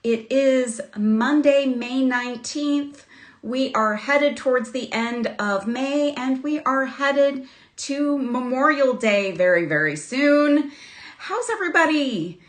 It is Monday, May 19th. We are headed towards the end of May and we are headed to Memorial Day very, very soon. How's everybody?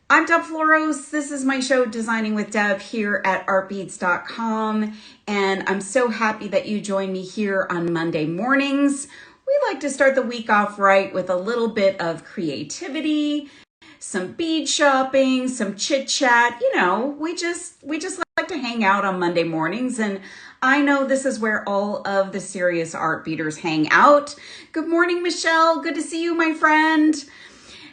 I'm Deb Floros. This is my show, Designing with Deb, here at artbeads.com. And I'm so happy that you join me here on Monday mornings. We like to start the week off right with a little bit of creativity, some bead shopping, some chit chat. You know, we just like to hang out on Monday mornings, and I know this is where all of the serious art beaters hang out. Good morning, Michelle. Good to see you, my friend.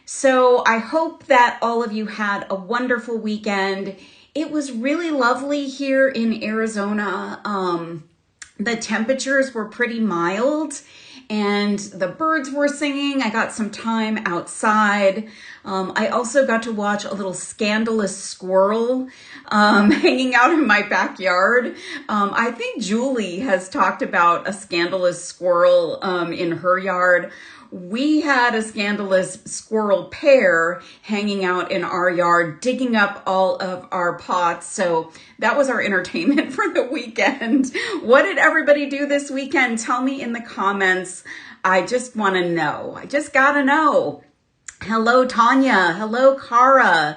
So I hope that all of you had a wonderful weekend. It was really lovely here in Arizona. The temperatures were pretty mild and the birds were singing. I got some time outside. I also got to watch a little scandalous squirrel hanging out in my backyard. I think Julie has talked about a scandalous squirrel in her yard. We had a scandalous squirrel pair hanging out in our yard, digging up all of our pots. So that was our entertainment for the weekend. What did everybody do this weekend? Tell me in the comments. I just want to know. I just got to know. Hello, Tanya. Hello, Cara.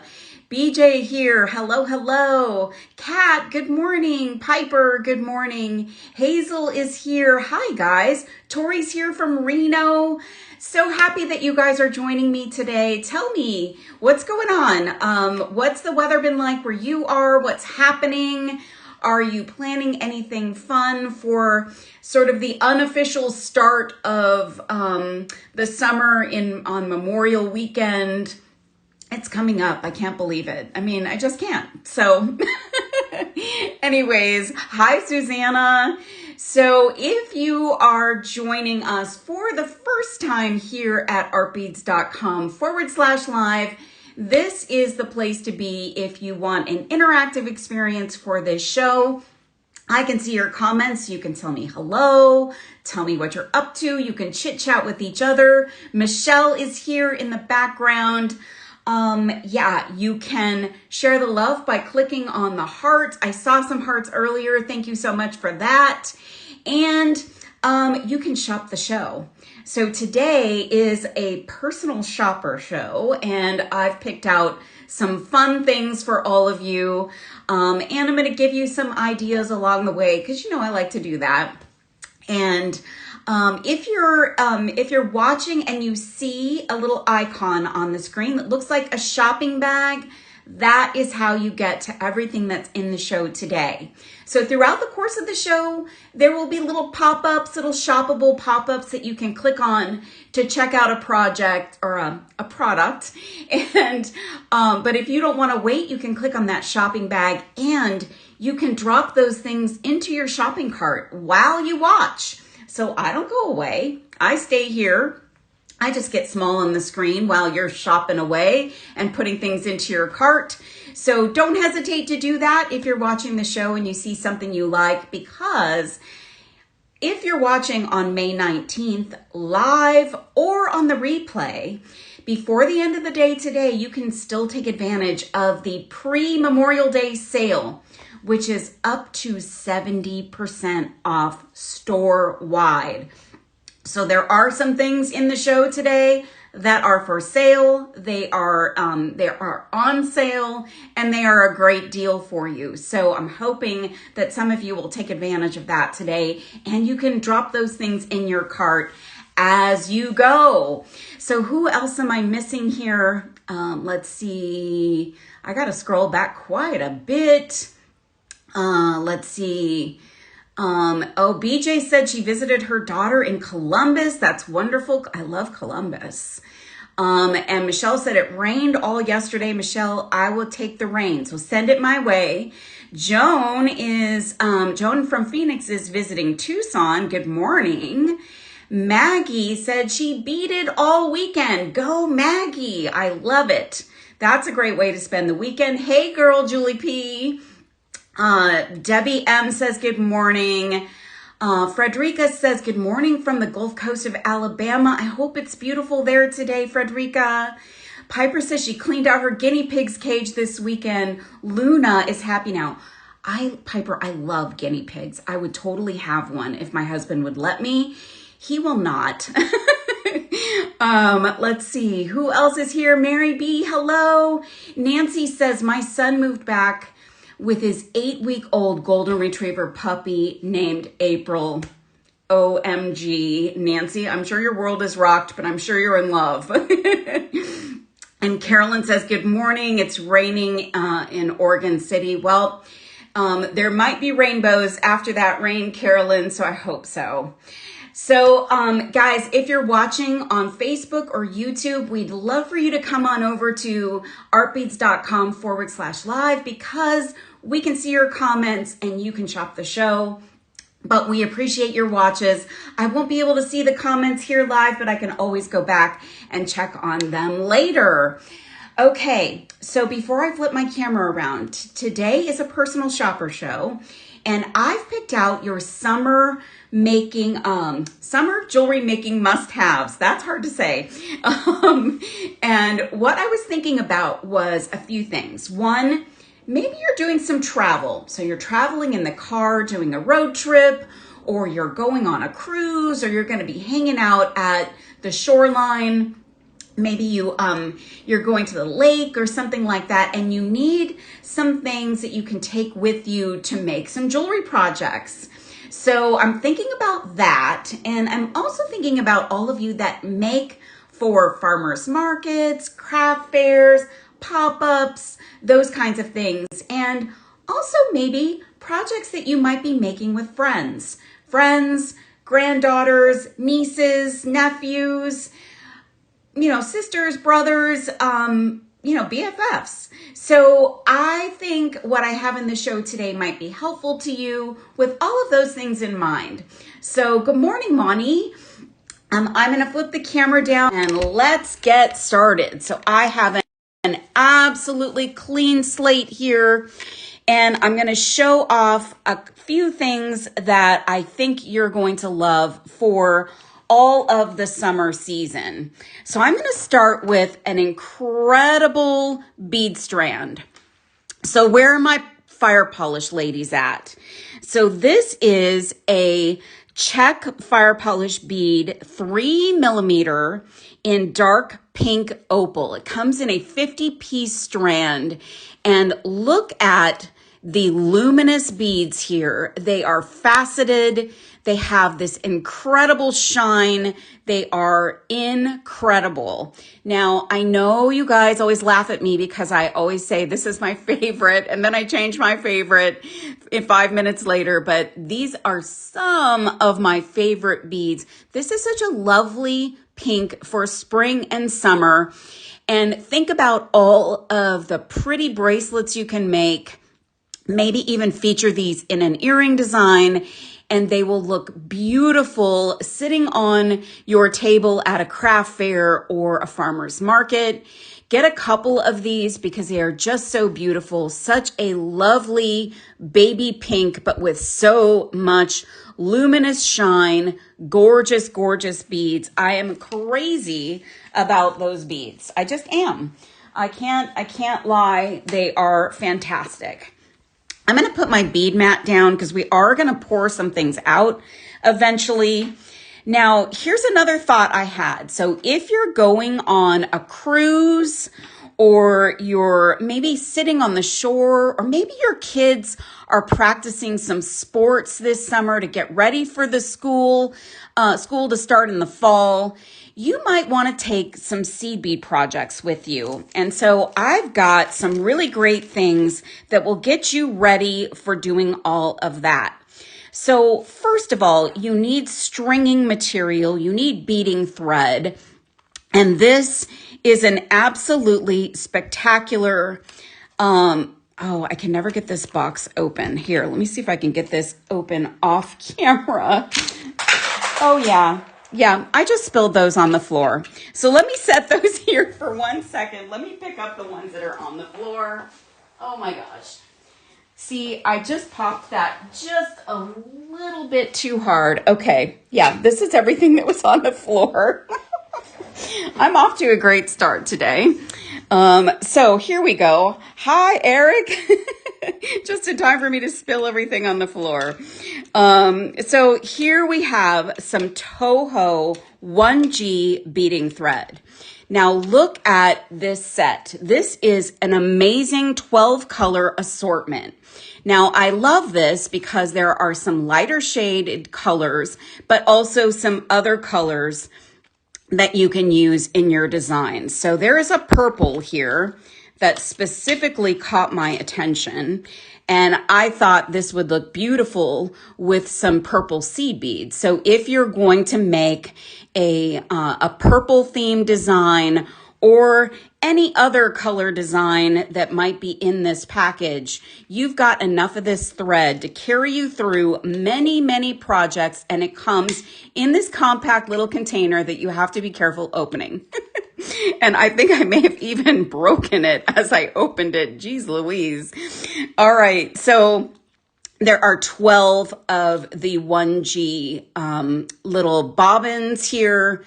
BJ here. Hello, hello. Kat, good morning. Piper, good morning. Hazel is here. Hi, guys. Tori's here from Reno. So happy that you guys are joining me today. Tell me, what's going on? What's the weather been like where you are? What's happening? Are you planning anything fun for sort of the unofficial start of the summer on Memorial Weekend? It's coming up. I can't believe it. I mean, I just can't. So anyways, hi, Susanna. So if you are joining us for the first time here at artbeads.com/live, this is the place to be if you want an interactive experience for this show. I can see your comments. You can tell me hello, tell me what you're up to. You can chit chat with each other. Michelle is here in the background. Yeah, you can share the love by clicking on the heart. I saw some hearts earlier. Thank you so much for that. And you can shop the show. So today is a personal shopper show, and I've picked out some fun things for all of you. And I'm going to give you some ideas along the way because, you know, I like to do that. And if you're watching and you see a little icon on the screen that looks like a shopping bag, that is how you get to everything that's in the show today. So throughout the course of the show, there will be little pop-ups, little shoppable pop-ups that you can click on to check out a project or a product. And but if you don't want to wait, you can click on that shopping bag and you can drop those things into your shopping cart while you watch. So I don't go away. I stay here. I just get small on the screen while you're shopping away and putting things into your cart. So don't hesitate to do that if you're watching the show and you see something you like, because if you're watching on May 19th live or on the replay, before the end of the day today, you can still take advantage of the pre-Memorial Day sale, which is up to 70% off store-wide. So there are some things in the show today that are for sale. They are on sale, and they are a great deal for you. So I'm hoping that some of you will take advantage of that today, and you can drop those things in your cart as you go. So who else am I missing here? Let's see. I got to scroll back quite a bit. Let's see. BJ said she visited her daughter in Columbus. That's wonderful. I love Columbus. And Michelle said it rained all yesterday. Michelle, I will take the rain. So send it my way. Joan from Phoenix is visiting Tucson. Good morning. Maggie said she beaded all weekend. Go Maggie. I love it. That's a great way to spend the weekend. Hey girl, Julie P. Debbie M says good morning. Frederica says good morning from the Gulf Coast of Alabama. I hope it's beautiful there today, Frederica. Piper says she cleaned out her guinea pig's cage this weekend. Luna is happy now. Piper, I love guinea pigs. I would totally have one if my husband would let me. He will not. Let's see. Who else is here? Mary B, hello. Nancy says, my son moved back with his 8-week-old golden retriever puppy named April. OMG, Nancy, I'm sure your world is rocked, but I'm sure you're in love. And Carolyn says, good morning. It's raining in Oregon City. Well, there might be rainbows after that rain, Carolyn, so I hope so. So, guys, if you're watching on Facebook or YouTube, we'd love for you to come on over to artbeads.com/live because we can see your comments and you can shop the show. But we appreciate your watches. I won't be able to see the comments here live, but I can always go back and check on them later. Okay, so before I flip my camera around, today is a personal shopper show, and I've picked out your summer jewelry making must-haves. That's hard to say. And what I was thinking about was a few things. One, maybe you're doing some travel. So you're traveling in the car, doing a road trip, or you're going on a cruise, or you're going to be hanging out at the shoreline. Maybe you're going to the lake or something like that, and you need some things that you can take with you to make some jewelry projects. So I'm thinking about that, and I'm also thinking about all of you that make for farmers markets, craft fairs, pop-ups, those kinds of things, and also maybe projects that you might be making with friends, granddaughters, nieces, nephews, sisters, brothers, BFFs. So I think what I have in the show today might be helpful to you with all of those things in mind. So good morning, Monty. I'm going to flip the camera down and let's get started. So I have an absolutely clean slate here, and I'm going to show off a few things that I think you're going to love for all of the summer season. So I'm going to start with an incredible bead strand. So where are my fire polish ladies at? So this is a check fire polish bead, 3mm in dark pink opal. It comes in a 50-piece strand, and look at the luminous beads here. They are faceted. They have this incredible shine. They are incredible. Now, I know you guys always laugh at me because I always say this is my favorite, and then I change my favorite in 5 minutes later, but these are some of my favorite beads. This is such a lovely pink for spring and summer. And think about all of the pretty bracelets you can make. Maybe even feature these in an earring design, and they will look beautiful sitting on your table at a craft fair or a farmer's market. Get a couple of these because they are just so beautiful. Such a lovely baby pink, but with so much luminous shine. Gorgeous, gorgeous beads. I am crazy about those beads. I just am. I can't lie. They are fantastic. I'm going to put my bead mat down because we are going to pour some things out eventually. Now, here's another thought I had. So if you're going on a cruise, or you're maybe sitting on the shore, or maybe your kids are practicing some sports this summer to get ready for the school to start in the fall, you might want to take some seed bead projects with you. And so I've got some really great things that will get you ready for doing all of that. So first of all, you need stringing material, you need beading thread, and this is an absolutely spectacular, oh, I can never get this box open. Here, let me see if I can get this open off camera. Oh yeah, I just spilled those on the floor. So let me set those here for 1 second. Let me pick up the ones that are on the floor. Oh my gosh. See, I just popped that just a little bit too hard. Okay, yeah, this is everything that was on the floor. I'm off to a great start today. So here we go. Hi, Eric. Just in time for me to spill everything on the floor. So here we have some Toho 1G beading thread. Now look at this set. This is an amazing 12 color assortment. Now I love this because there are some lighter shaded colors, but also some other colors that you can use in your design. So there is a purple here that specifically caught my attention. And I thought this would look beautiful with some purple seed beads. So if you're going to make a purple theme design or any other color design that might be in this package, you've got enough of this thread to carry you through many, many projects. And it comes in this compact little container that you have to be careful opening. And I think I may have even broken it as I opened it. Geez Louise. All right. So there are 12 of the 1G little bobbins here.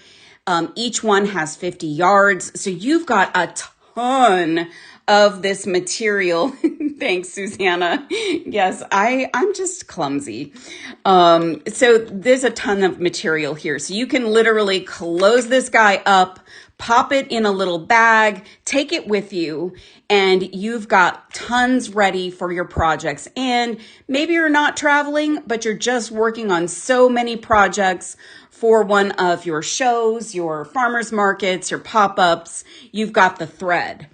Each one has 50 yards. So you've got a ton of this material. Thanks, Susanna. Yes, I'm just clumsy. So there's a ton of material here. So you can literally close this guy up, pop it in a little bag, take it with you, and you've got tons ready for your projects. And maybe you're not traveling, but you're just working on so many projects for one of your shows, your farmers markets, your pop-ups. You've got the thread.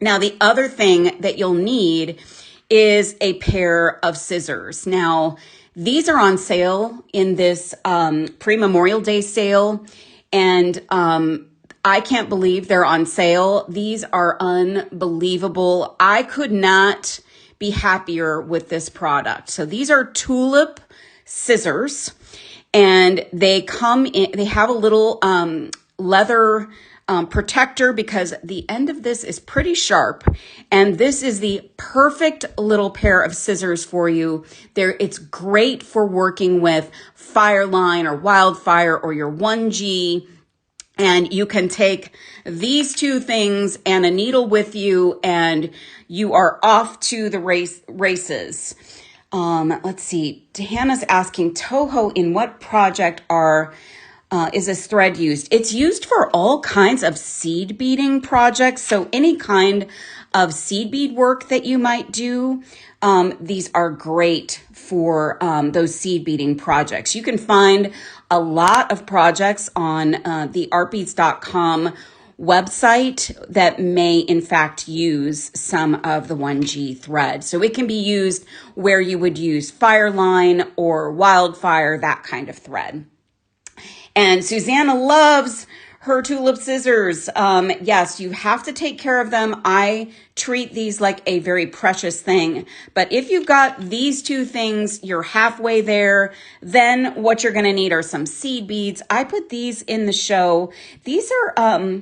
Now, the other thing that you'll need is a pair of scissors. Now, these are on sale in this pre-Memorial Day sale, and I can't believe they're on sale. These are unbelievable. I could not be happier with this product. So these are tulip scissors, and they come in, they have a little leather protector because the end of this is pretty sharp. And this is the perfect little pair of scissors for you. It's great for working with Fireline or Wildfire or your 1G. And you can take these two things and a needle with you, and you are off to the races. Let's see. Hannah's asking, Toho, in what project is this thread used? It's used for all kinds of seed beading projects. So any kind of seed bead work that you might do, these are great for those seed beading projects. You can find a lot of projects on the artbeads.com website that may in fact use some of the 1G thread. So it can be used where you would use Fireline or Wildfire, that kind of thread. And Susanna loves her tulip scissors. Yes, you have to take care of them. I treat these like a very precious thing. But if you've got these two things, you're halfway there. Then what you're going to need are some seed beads. I put these in the show. These are,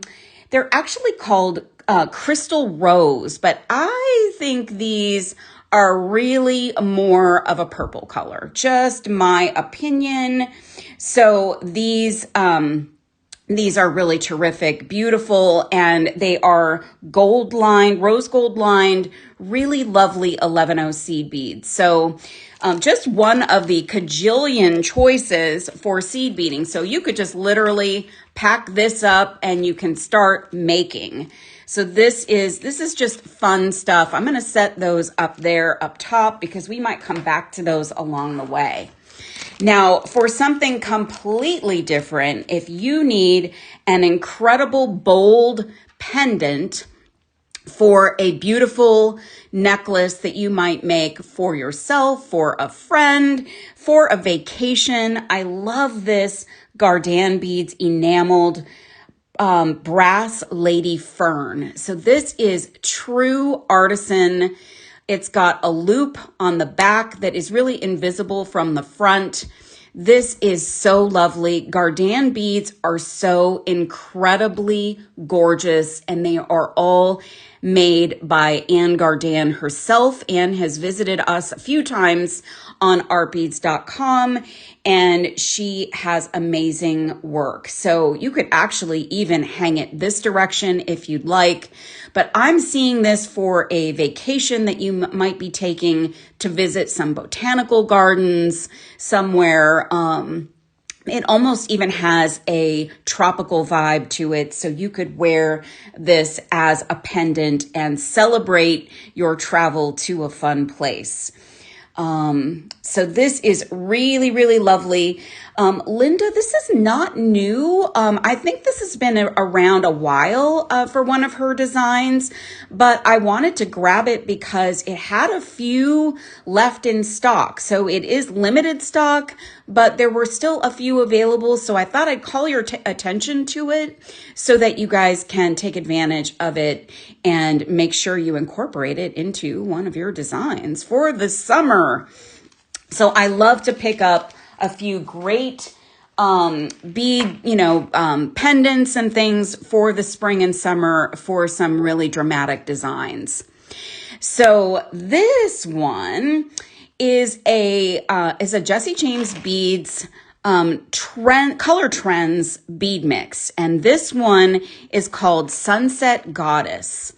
they're actually called crystal rose, but I think these are really more of a purple color. Just my opinion. So these are really terrific, beautiful, and they are gold lined, rose gold lined, really lovely 11-0 seed beads. So just one of the cajillion choices for seed beading. So you could just literally pack this up and you can start making. So this is just fun stuff. I'm going to set those up there up top because we might come back to those along the way. Now, for something completely different, if you need an incredible bold pendant for a beautiful necklace that you might make for yourself, for a friend, for a vacation, I love this Gardan Beads enameled brass lady fern. So this is true artisan. It's got a loop on the back that is really invisible from the front. This is so lovely. Gardan beads are so incredibly gorgeous, and they are all made by Anne Gardan herself. Anne has visited us a few times on artbeads.com, and she has amazing work. So you could actually even hang it this direction if you'd like. But I'm seeing this for a vacation that you might be taking to visit some botanical gardens somewhere. It almost even has a tropical vibe to it. So you could wear this as a pendant and celebrate your travel to a fun place. So this is really, really lovely. Linda, this is not new. I think this has been around a while for one of her designs, but I wanted to grab it because it had a few left in stock. So it is limited stock, but there were still a few available. So I thought I'd call your attention to it so that you guys can take advantage of it and make sure you incorporate it into one of your designs for the summer. So I love to pick up a few great bead, pendants and things for the spring and summer for some really dramatic designs. So this one is a Jesse James Beads Color Trends bead mix, and this one is called Sunset Goddess.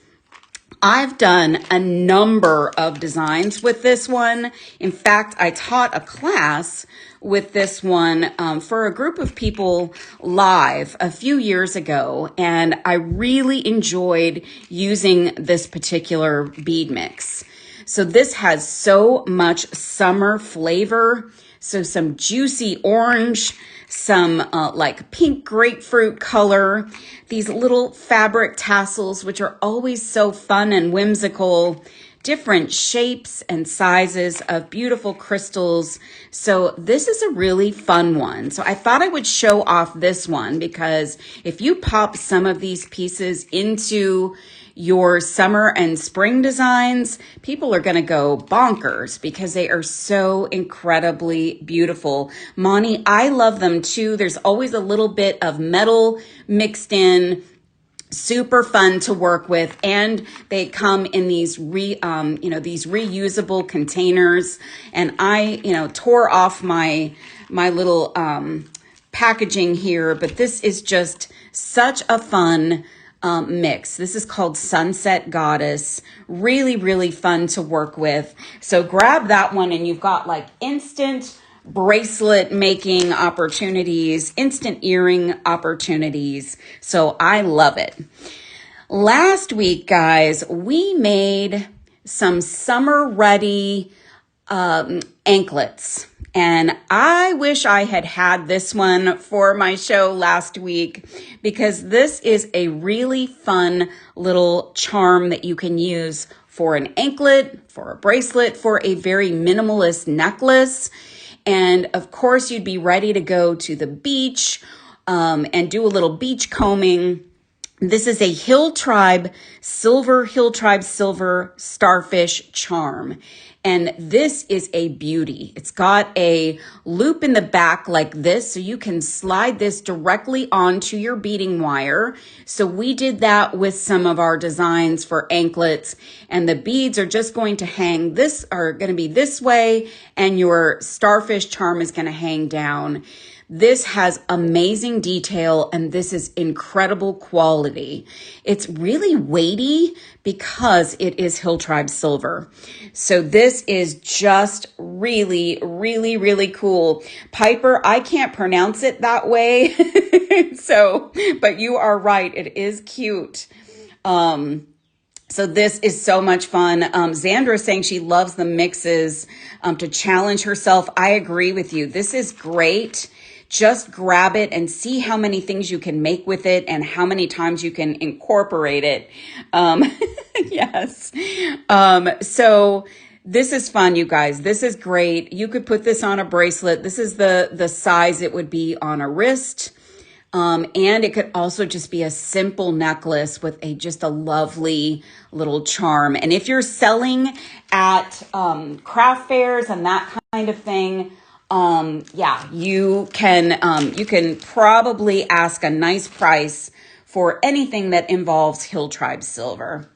I've done a number of designs with this one. In fact, I taught a class with this one for a group of people live a few years ago, and I really enjoyed using this particular bead mix. So this has so much summer flavor. So some juicy orange, some like pink grapefruit color, these little fabric tassels, which are always so fun and whimsical, different shapes and sizes of beautiful crystals. So this is a really fun one. So I thought I would show off this one because if you pop some of these pieces into your summer and spring designs, people are going to go bonkers because they are so incredibly beautiful. Monty, I love them too. There's always a little bit of metal mixed in. Super fun to work with, and they come in these these reusable containers. And I, tore off my little packaging here, but this is just such a fun mix. This is called Sunset Goddess. Really, really fun to work with. So grab that one, and you've got like instant bracelet making opportunities, instant earring opportunities. So I love it. Last week, guys, we made some summer ready anklets. And I wish I had this one for my show last week because this is a really fun little charm that you can use for an anklet, for a bracelet, for a very minimalist necklace. And of course, you'd be ready to go to the beach and do a little beach combing. This is a Hill Tribe Silver Starfish charm. And this is a beauty. It's got a loop in the back like this, so you can slide this directly onto your beading wire. So we did that with some of our designs for anklets, and the beads are just going to are going to be this way, and your starfish charm is going to hang down. This has amazing detail, and this is incredible quality. It's really weighty because it is Hill Tribe Silver. So this is just really, really, really cool. Piper, I can't pronounce it that way. But you are right. It is cute. So this is so much fun. Xandra is saying she loves the mixes to challenge herself. I agree with you. This is great. Just grab it and see how many things you can make with it and how many times you can incorporate it. Yes. So this is fun, you guys. This is great. You could put this on a bracelet. This is the size it would be on a wrist. And it could also just be a simple necklace with just a lovely little charm. And if you're selling at craft fairs and that kind of thing, you can probably ask a nice price for anything that involves Hill Tribe Silver.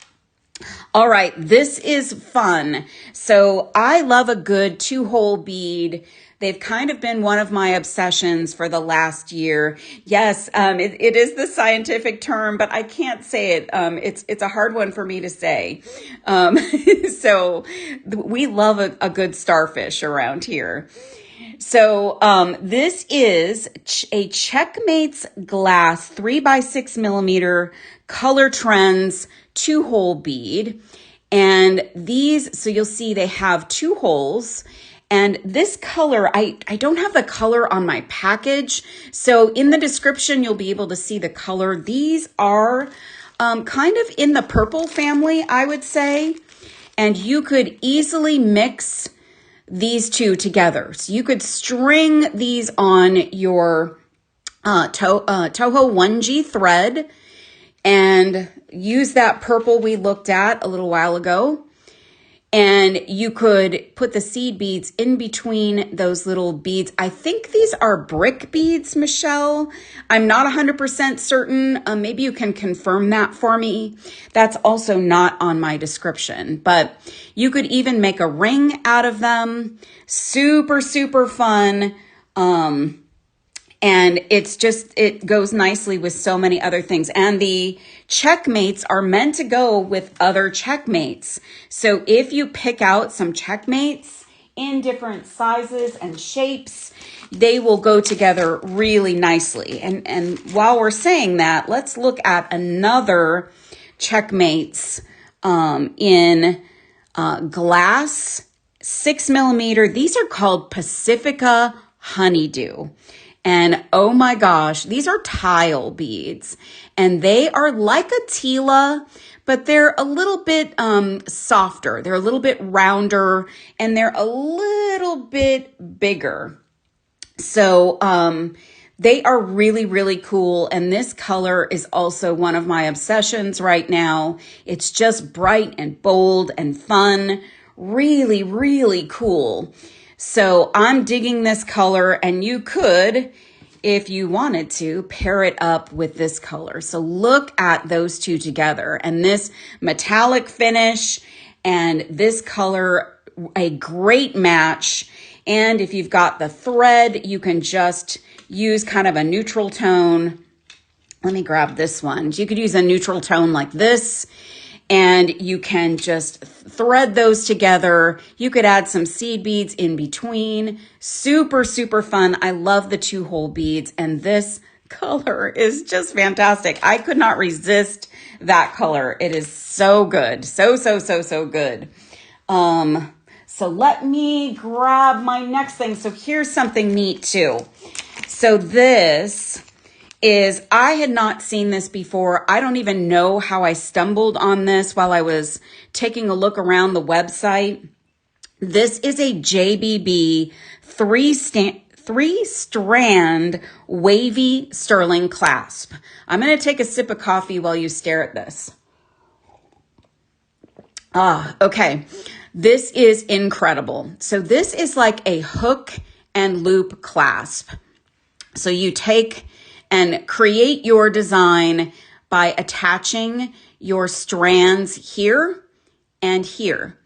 All right, this is fun. So I love a good 2-hole bead. They've kind of been one of my obsessions for the last year. Yes, it is the scientific term, but I can't say it. It's a hard one for me to say. Um, so we love a good starfish around here. So this is a Checkmates glass 3 by 6 millimeter color trends 2-hole bead. And these, so you'll see they have 2 holes. And this color, I don't have the color on my package. So in the description, you'll be able to see the color. These are kind of in the purple family, I would say. And you could easily mix these two together. So you could string these on your Toho 1G thread and use that purple we looked at a little while ago. And you could put the seed beads in between those little beads. I think these are brick beads, Michelle. I'm not 100% certain. Maybe you can confirm that for me. That's also not on my description, but you could even make a ring out of them. Super, super fun. And it goes nicely with so many other things. And the checkmates are meant to go with other checkmates. So if you pick out some checkmates in different sizes and shapes, they will go together really nicely. And while we're saying that, let's look at another checkmates in glass 6 millimeter. These are called Pacifica Honeydew. And oh my gosh, these are tile beads and they are like a Tila, but they're a little bit softer. They're a little bit rounder and they're a little bit bigger. So they are really, really cool. And this color is also one of my obsessions right now. It's just bright and bold and fun. Really, really cool. So I'm digging this color and you could, if you wanted to, pair it up with this color. So look at those two together and this metallic finish and this color, a great match. And if you've got the thread, you can just use kind of a neutral tone. Let me grab this one. You could use a neutral tone like this. And you can just thread those together. You could add some seed beads in between. Super, super fun. I love the 2-hole beads. And this color is just fantastic. I could not resist that color. It is so good. So, so, so, so good. So let me grab my next thing. So here's something neat too. So this is, I had not seen this before. I don't even know how I stumbled on this while I was taking a look around the website. This is a JBB three-strand wavy sterling clasp. I'm going to take a sip of coffee while you stare at this. Okay. This is incredible. So this is like a hook and loop clasp. So you take and create your design by attaching your strands here and here.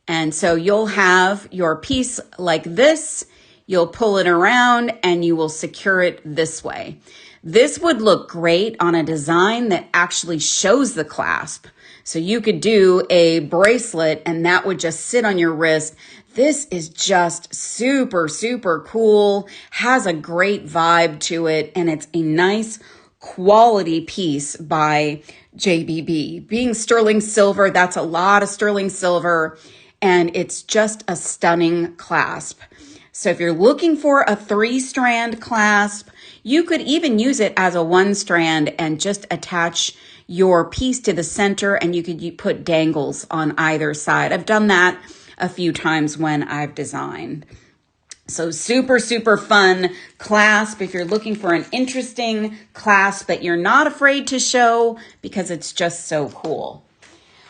And so you'll have your piece like this, you'll pull it around and you will secure it this way. This would look great on a design that actually shows the clasp. So you could do a bracelet and that would just sit on your wrist. This is just super, super cool, has a great vibe to it, and it's a nice quality piece by JBB. Being sterling silver, that's a lot of sterling silver, and it's just a stunning clasp. So if you're looking for a 3-strand clasp, you could even use it as a 1-strand and just attach your piece to the center, and you could put dangles on either side. I've done that a few times when I've designed. So super, super fun clasp if you're looking for an interesting clasp that you're not afraid to show because it's just so cool.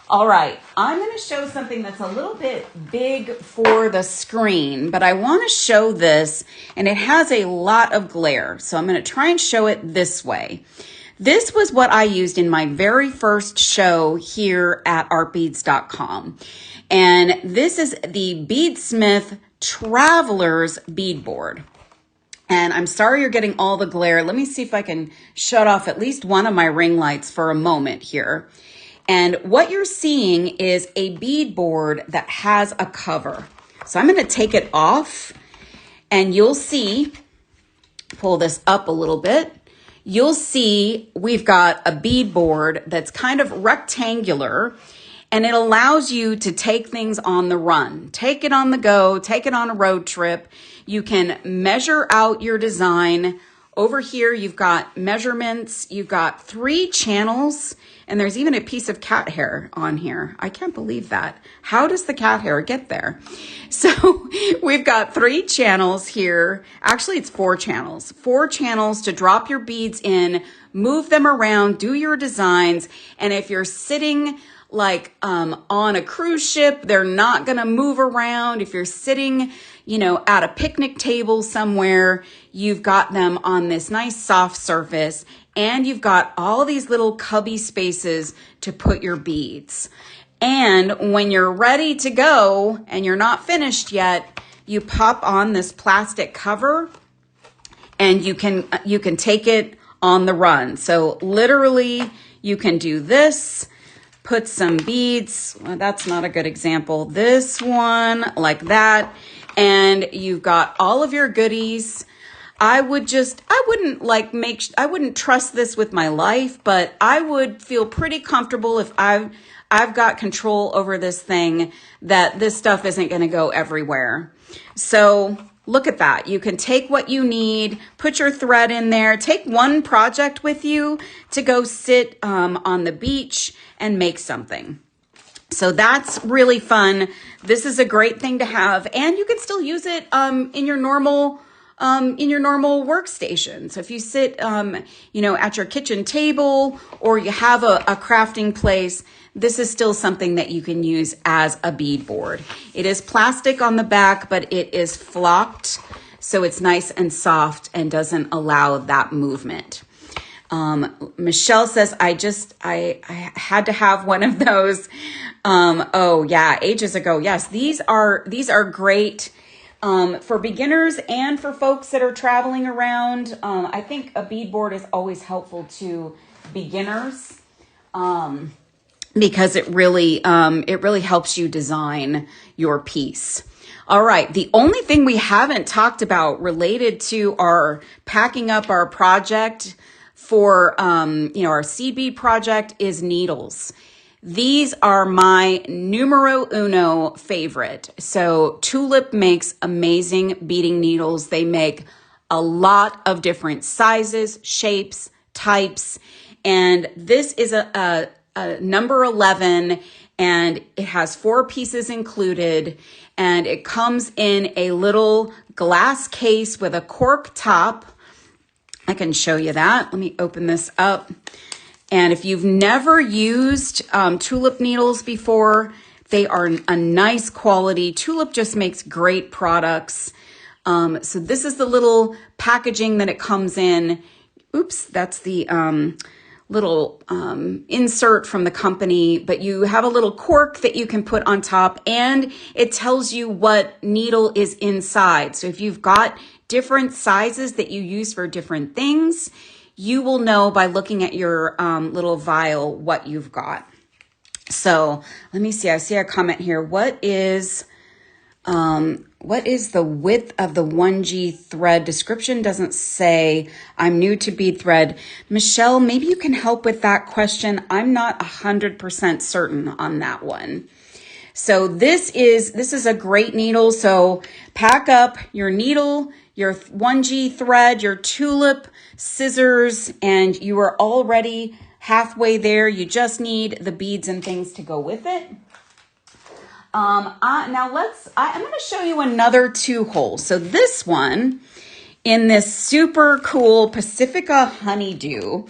All right, I'm going to show something that's a little bit big for the screen, but I want to show this and it has a lot of glare. So I'm going to try and show it this way. This was what I used in my very first show here at artbeads.com. And this is the Beadsmith Traveler's Beadboard. And I'm sorry you're getting all the glare. Let me see if I can shut off at least one of my ring lights for a moment here. And what you're seeing is a beadboard that has a cover. So I'm going to take it off and you'll see, pull this up a little bit. You'll see we've got a beadboard that's kind of rectangular, and it allows you to take things on the run, take it on the go, take it on a road trip. You can measure out your design. Over here, you've got measurements. You've got 3 channels, and there's even a piece of cat hair on here. I can't believe that. How does the cat hair get there? So we've got 3 channels here. Actually, it's 4 channels. 4 channels to drop your beads in, move them around, do your designs. And if you're sitting like on a cruise ship, they're not gonna move around. If you're sitting, at a picnic table somewhere, you've got them on this nice soft surface, and you've got all these little cubby spaces to put your beads. And when you're ready to go and you're not finished yet, you pop on this plastic cover and you can take it on the run. So literally you can do this, put some beads. Well, that's not a good example. This one like that. And you've got all of your goodies. I wouldn't trust this with my life, but I would feel pretty comfortable if I've got control over this thing, that this stuff isn't going to go everywhere. So look at that. You can take what you need, put your thread in there, take one project with you to go sit on the beach and make something. So that's really fun. This is a great thing to have, and you can still use it in your normal workstation. So if you sit, at your kitchen table, or you have a crafting place, this is still something that you can use as a beadboard. It is plastic on the back, but it is flocked, so it's nice and soft and doesn't allow that movement. Michelle says, I had to have one of those. Oh yeah, ages ago. Yes, these are great for beginners and for folks that are traveling around. I think a beadboard is always helpful to beginners because it really helps you design your piece. All right, the only thing we haven't talked about related to our packing up our project for our seed bead project is needles. These are my numero uno favorite. So Tulip makes amazing beading needles. They make a lot of different sizes, shapes, types, and this is a number 11, and it has 4 pieces included, and it comes in a little glass case with a cork top. I can show you that. Let me open this up. And if you've never used Tulip needles before, they are a nice quality. Tulip just makes great products. So this is the little packaging that it comes in. Oops, that's the little insert from the company, but you have a little cork that you can put on top, and it tells you what needle is inside. So if you've got different sizes that you use for different things, you will know by looking at your little vial what you've got. So let me see. I see a comment here. What is the width of the 1G thread? Description doesn't say. I'm new to bead thread. Michelle, maybe you can help with that question. I'm not 100% certain on that one. So this is a great needle. So pack up your needle, your 1G thread, your Tulip scissors, and you are already halfway there. You just need the beads and things to go with it. Now I'm going to show you another 2-hole. So this one, in this super cool Pacifica Honeydew,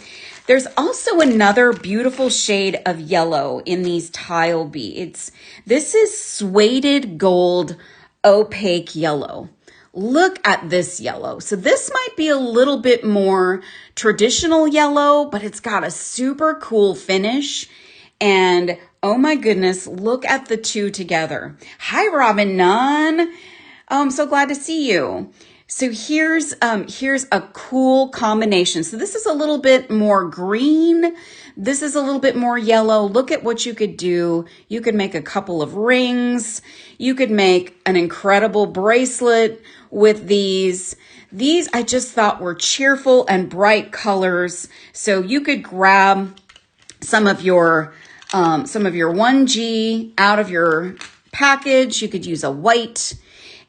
there's also another beautiful shade of yellow in these tile beads. This is suede gold opaque yellow. look at this yellow. So this might be a little bit more traditional yellow, but it's got a super cool finish. And oh my goodness, look at the two together. Hi, Robin Nunn. I'm so glad to see you. So here's a cool combination. So this is a little bit more green. This is a little bit more yellow. Look at what you could do. You could make a couple of rings. You could make an incredible bracelet with these. These I just thought were cheerful and bright colors. So you could grab some of your 1G out of your package. You could use a white,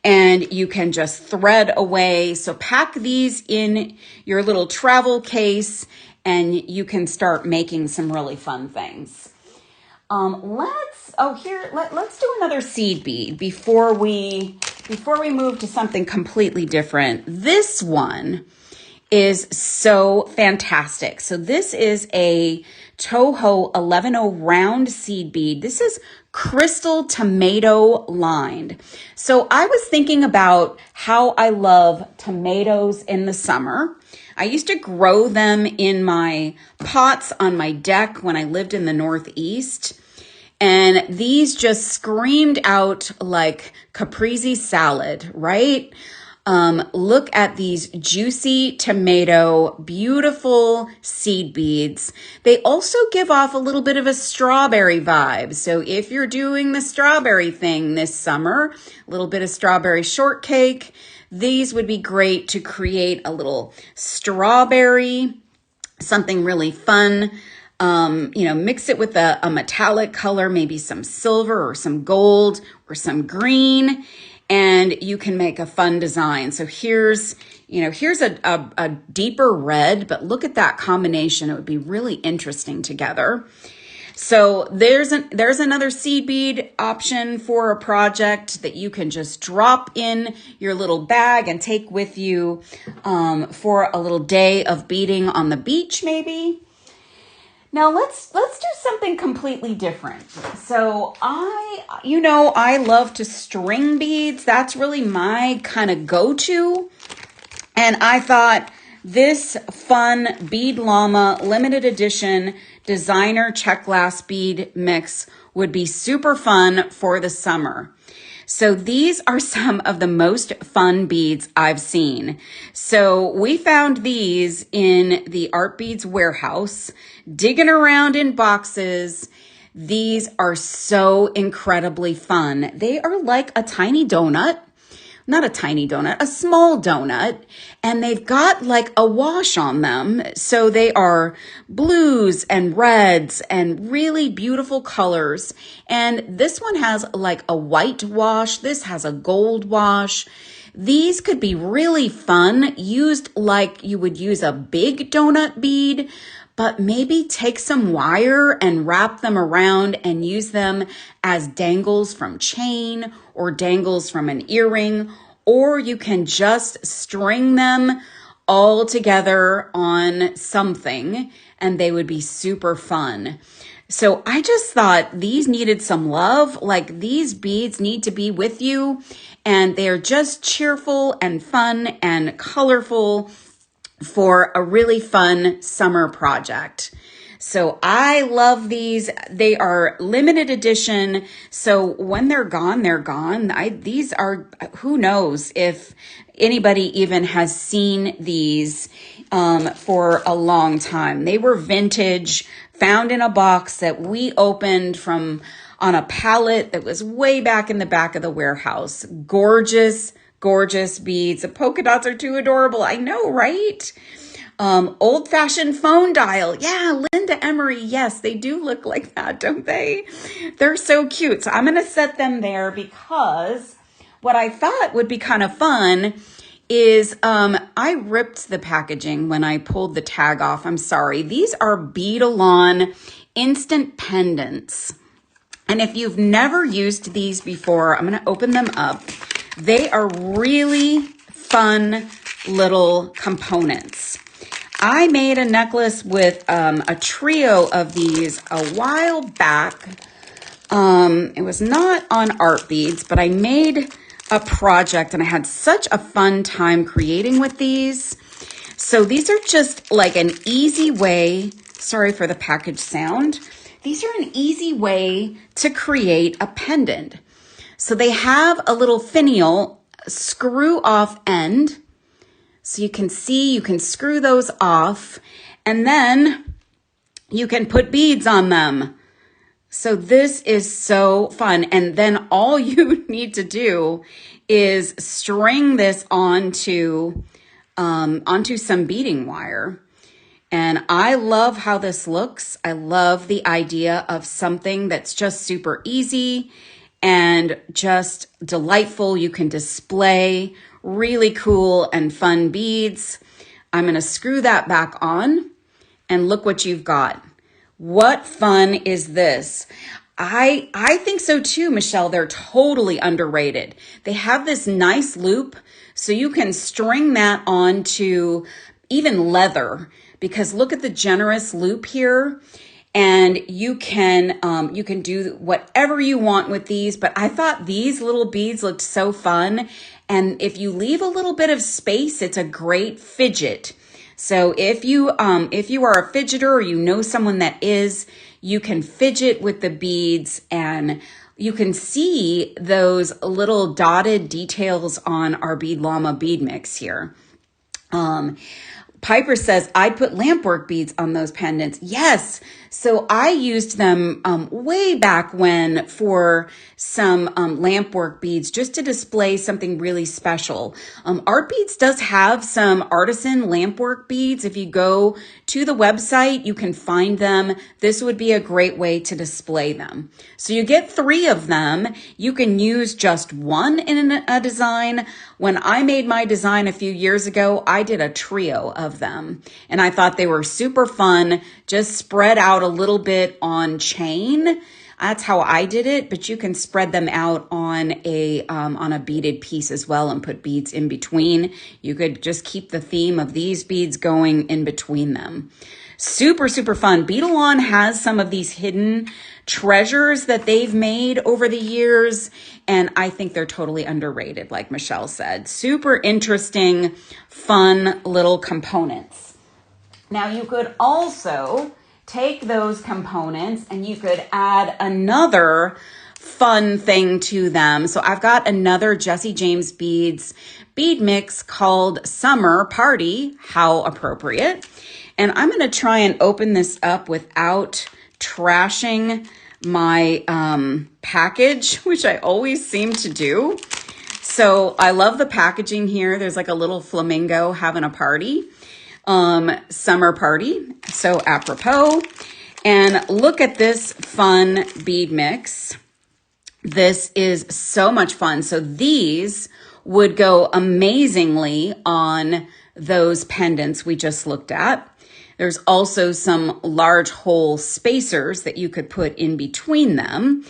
and you can just thread away. So pack these in your little travel case, and you can start making some really fun things. Let's do another seed bead before we move to something completely different. This one is so fantastic. So this is a Toho 11-0 round seed bead. This is crystal tomato lined. So I was thinking about how I love tomatoes in the summer. I used to grow them in my pots on my deck when I lived in the Northeast. And these just screamed out like caprese salad, right? Look at these juicy tomato, beautiful seed beads. They also give off a little bit of a strawberry vibe. So if you're doing the strawberry thing this summer, a little bit of strawberry shortcake, these would be great to create a little strawberry, something really fun. Mix it with a metallic color, maybe some silver or some gold or some green, and you can make a fun design. So here's a deeper red, but look at that combination. It would be really interesting together. So there's another seed bead option for a project that you can just drop in your little bag and take with you for a little day of beading on the beach, maybe. Now let's do something completely different. So I love to string beads. That's really my kind of go-to. And I thought this fun Bead Llama limited edition designer check glass bead mix would be super fun for the summer. So these are some of the most fun beads I've seen. So we found these in the Art Beads warehouse, digging around in boxes. These are so incredibly fun. They are like a tiny donut. Not a tiny donut, a small donut, and they've got like a wash on them. So they are blues and reds and really beautiful colors. And this one has like a white wash. This has a gold wash. These could be really fun, used like you would use a big donut bead, but maybe take some wire and wrap them around and use them as dangles from chain or dangles from an earring, or you can just string them all together on something and they would be super fun. So I just thought these needed some love. Like, these beads need to be with you, and they're just cheerful and fun and colorful for a really fun summer project. So I love these. They are limited edition. So when they're gone, they're gone. These are, who knows if anybody even has seen these for a long time. They were vintage, found in a box that we opened from on a pallet that was way back in the back of the warehouse. Gorgeous, gorgeous beads. The polka dots are too adorable. I know, right? Old-fashioned phone dial. Yeah, Linda Emery. Yes, they do look like that, don't they? They're so cute. So I'm going to set them there because what I thought would be kind of fun is I ripped the packaging when I pulled the tag off. I'm sorry. These are Bead-A-Lawn instant pendants. And if you've never used these before, I'm going to open them up. They are really fun little components. I made a necklace with a trio of these a while back. It was not on Art Beads, but I made a project and I had such a fun time creating with these. So these are just like an easy way, sorry for the package sound. These are an easy way to create a pendant. So they have a little finial screw off end. So you can see, you can screw those off and then you can put beads on them. So this is so fun. And then all you need to do is string this onto some beading wire. And I love how this looks. I love the idea of something that's just super easy and just delightful. You can display really cool and fun beads. I'm going to screw that back on and look what you've got. What fun is this? I think so too, Michelle. They're totally underrated. They have this nice loop so you can string that onto even leather, because look at the generous loop here. And you can do whatever you want with these, but I thought these little beads looked so fun. And if you leave a little bit of space, it's a great fidget. So if you are a fidgeter or you know someone that is, you can fidget with the beads and you can see those little dotted details on our Bead Llama bead mix here. Piper says, I put lampwork beads on those pendants. Yes. So I used them way back when for some lampwork beads just to display something really special. Art Beads does have some artisan lampwork beads. If you go to the website, you can find them. This would be a great way to display them. So you get 3 of them. You can use just one in a design. When I made my design a few years ago, I did a trio of them and I thought they were super fun, just spread out a little bit on chain. That's how I did it, but you can spread them out on a beaded piece as well and put beads in between. You could just keep the theme of these beads going in between them. Super, super fun. Beadalon has some of these hidden treasures that they've made over the years, and I think they're totally underrated, like Michelle said. Super interesting, fun little components. Now you could also take those components and you could add another fun thing to them. So I've got another Jesse James Beads bead mix called Summer Party. How appropriate. And I'm going to try and open this up without trashing my package, which I always seem to do. So I love the packaging here. There's like a little flamingo having a party. Summer party. So apropos. And look at this fun bead mix. This is so much fun. So these would go amazingly on those pendants we just looked at. There's also some large hole spacers that you could put in between them.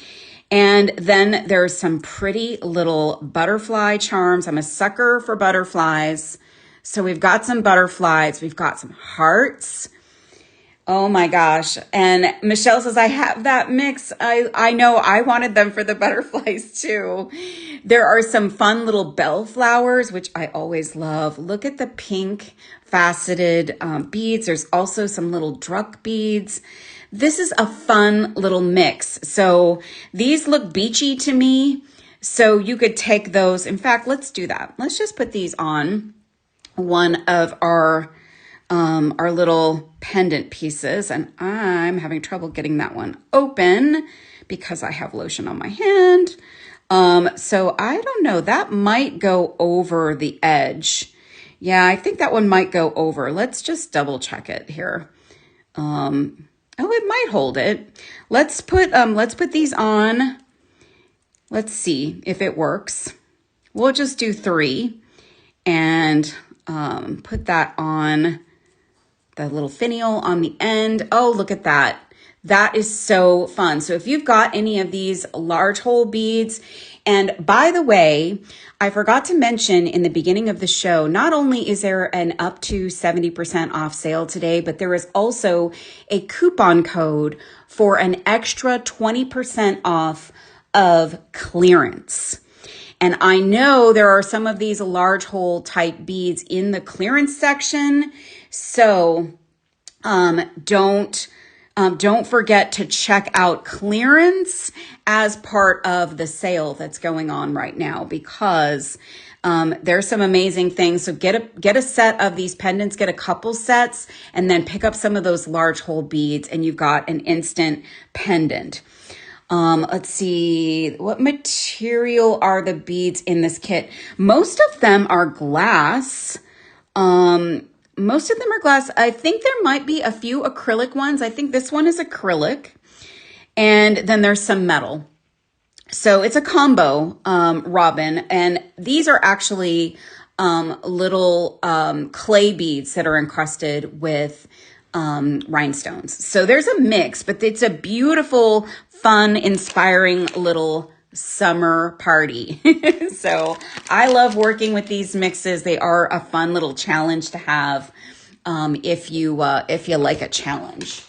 And then there's some pretty little butterfly charms. I'm a sucker for butterflies. So we've got some butterflies. We've got some hearts. Oh my gosh. And Michelle says, I have that mix. I know I wanted them for the butterflies too. There are some fun little bellflowers, which I always love. Look at the pink faceted beads. There's also some little druck beads. This is a fun little mix. So these look beachy to me. So you could take those. In fact, let's do that. Let's just put these on one of our little pendant pieces, and I'm having trouble getting that one open because I have lotion on my hand. So I don't know, that might go over the edge. Yeah, I think that one might go over. Let's just double check it here. Oh, it might hold it. Let's put these on. Let's see if it works. We'll just do 3 and put that on the little finial on the end. Oh, look at that. That is so fun. So if you've got any of these large hole beads, and by the way, I forgot to mention in the beginning of the show, not only is there an up to 70% off sale today, but there is also a coupon code for an extra 20% off of clearance. And I know there are some of these large hole type beads in the clearance section. So don't forget to check out clearance as part of the sale that's going on right now, because there's some amazing things. So get a set of these pendants, get a couple sets, and then pick up some of those large hole beads, and you've got an instant pendant. Let's see, what material are the beads in this kit? Most of them are glass. Most of them are glass. I think there might be a few acrylic ones. I think this one is acrylic. And then there's some metal. So it's a combo, Robin. And these are actually little clay beads that are encrusted with rhinestones. So there's a mix, but it's a beautiful, fun, inspiring little summer party. So I love working with these mixes. They are a fun little challenge to have if you like a challenge.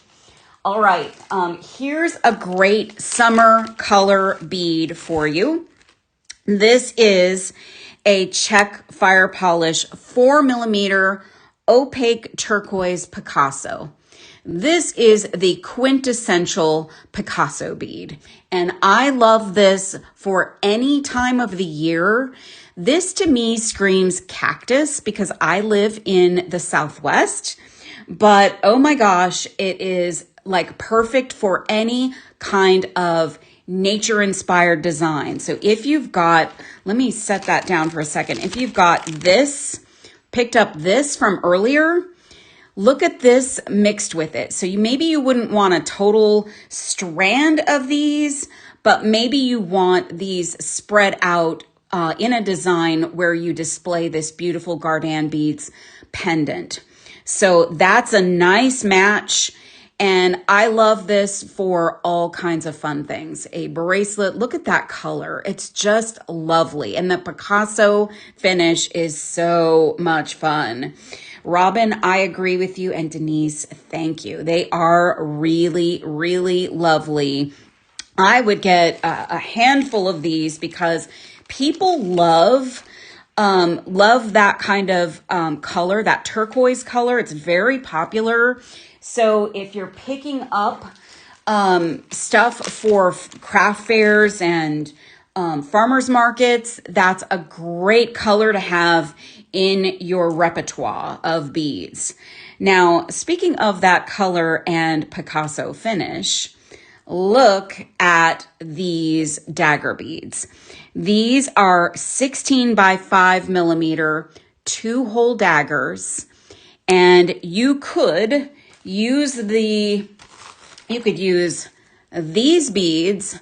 All right, here's a great summer color bead for you. This is a Czech fire polish 4mm opaque turquoise Picasso. This is the quintessential Picasso bead, and I love this for any time of the year. This to me screams cactus because I live in the Southwest, but oh my gosh, it is like perfect for any kind of nature-inspired design. So if you've got, let me set that down for a second. If you've got this, picked up this from earlier, look at this mixed with it. So maybe you wouldn't want a total strand of these, but maybe you want these spread out in a design where you display this beautiful Gardan beads pendant. So that's a nice match. And I love this for all kinds of fun things. A bracelet, look at that color. It's just lovely. And the Picasso finish is so much fun. Robin, I agree with you. And Denise, thank you. They are really, really lovely. I would get a handful of these because people love that kind of color, that turquoise color. It's very popular. So if you're picking up stuff for craft fairs and farmers markets, that's a great color to have in your repertoire of beads. Now, speaking of that color and Picasso finish, look at these dagger beads. These are 16 by 5mm 2-hole daggers, and you could use these beads,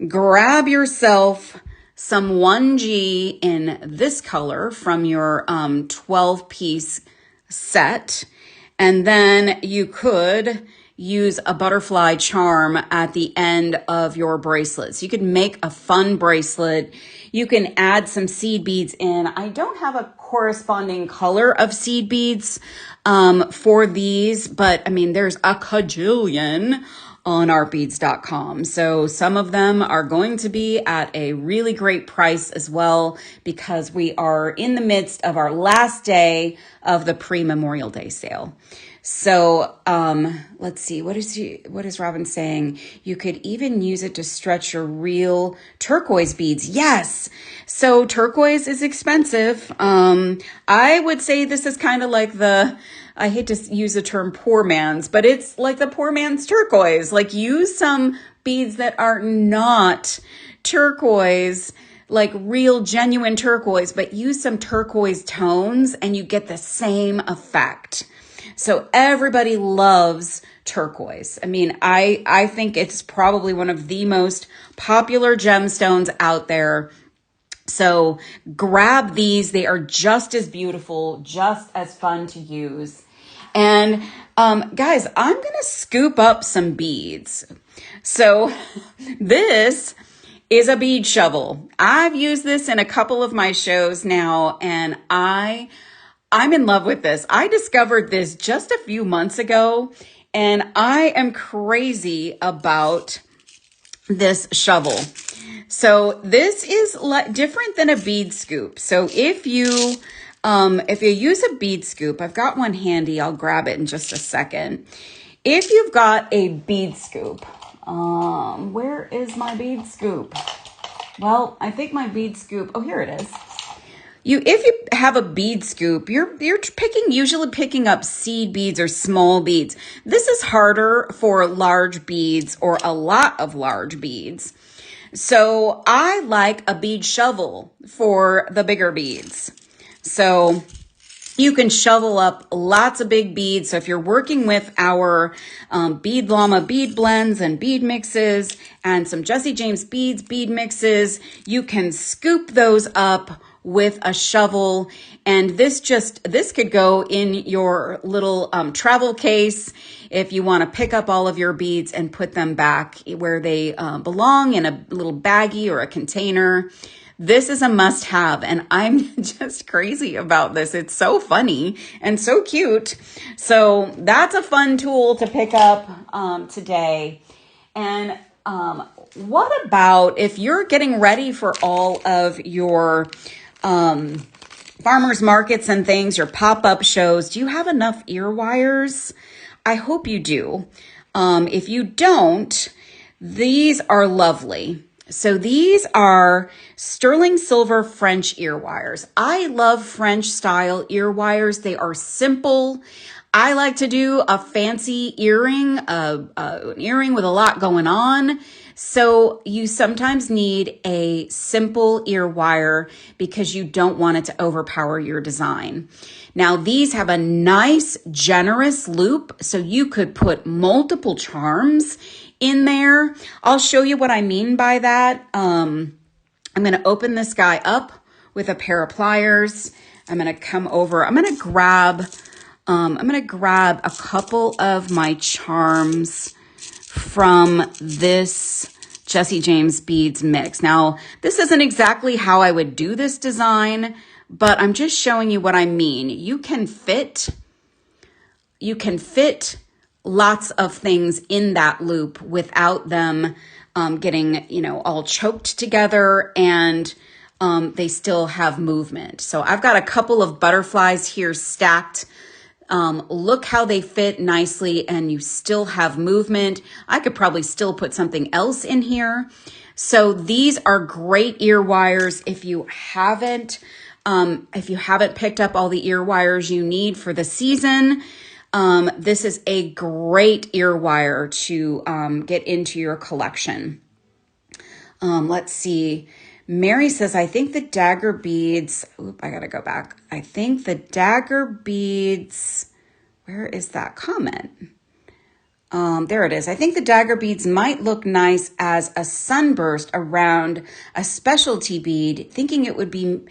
grab yourself some 1G in this color from your 12-piece set, and then you could use a butterfly charm at the end of your bracelets. You could make a fun bracelet. You can add some seed beads in. I don't have a corresponding color of seed beads for these, but I mean, there's a cajillion on artbeads.com. So some of them are going to be at a really great price as well, because we are in the midst of our last day of the pre-Memorial Day sale. So let's see, what is Robin saying? You could even use it to stretch your real turquoise beads. Yes. So turquoise is expensive. I would say this is kind of like I hate to use the term poor man's, but it's like the poor man's turquoise. Like, use some beads that are not turquoise, like real genuine turquoise, but use some turquoise tones and you get the same effect. So everybody loves turquoise. I mean, I think it's probably one of the most popular gemstones out there. So grab these. They are just as beautiful, just as fun to use. And guys, I'm going to scoop up some beads. So this is a bead shovel. I've used this in a couple of my shows now, and I'm in love with this. I discovered this just a few months ago, and I am crazy about this shovel. So this is different than a bead scoop. So if you use a bead scoop, I've got one handy. I'll grab it in just a second. If you've got a bead scoop, where is my bead scoop? Well, I think my bead scoop, oh, here it is. If you have a bead scoop, you're usually picking up seed beads or small beads. This is harder for large beads or a lot of large beads. So I like a bead shovel for the bigger beads. So you can shovel up lots of big beads. So if you're working with our Bead Llama bead blends and bead mixes and some Jesse James beads bead mixes, you can scoop those up with a shovel. And this could go in your little travel case if you want to pick up all of your beads and put them back where they belong in a little baggie or a container. This is a must-have, and I'm just crazy about this. It's so funny and so cute. So that's a fun tool to pick up today. And what about if you're getting ready for all of your farmers markets and things, your pop-up shows? Do you have enough ear wires? I hope you do. If you don't, these are lovely. So these are sterling silver French ear wires. I love French style ear wires. They are simple. I like to do a fancy earring, an earring with a lot going on. So you sometimes need a simple ear wire because you don't want it to overpower your design. Now these have a nice generous loop, so you could put multiple charms in there. I'll show you what I mean by that. I'm going to open this guy up with a pair of pliers. I'm going to come over. I'm going to grab a couple of my charms from this Jesse James beads mix. Now, this isn't exactly how I would do this design, but I'm just showing you what I mean. You can fit lots of things in that loop without them getting, all choked together, and they still have movement. So I've got a couple of butterflies here stacked. Look how they fit nicely, and you still have movement. I could probably still put something else in here. So these are great ear wires. If you haven't picked up all the ear wires you need for the season, this is a great ear wire to get into your collection. Let's see. Mary says, I think the dagger beads, I gotta go back. I think the dagger beads, where is that comment? There it is. I think the dagger beads might look nice as a sunburst around a specialty bead, thinking it would be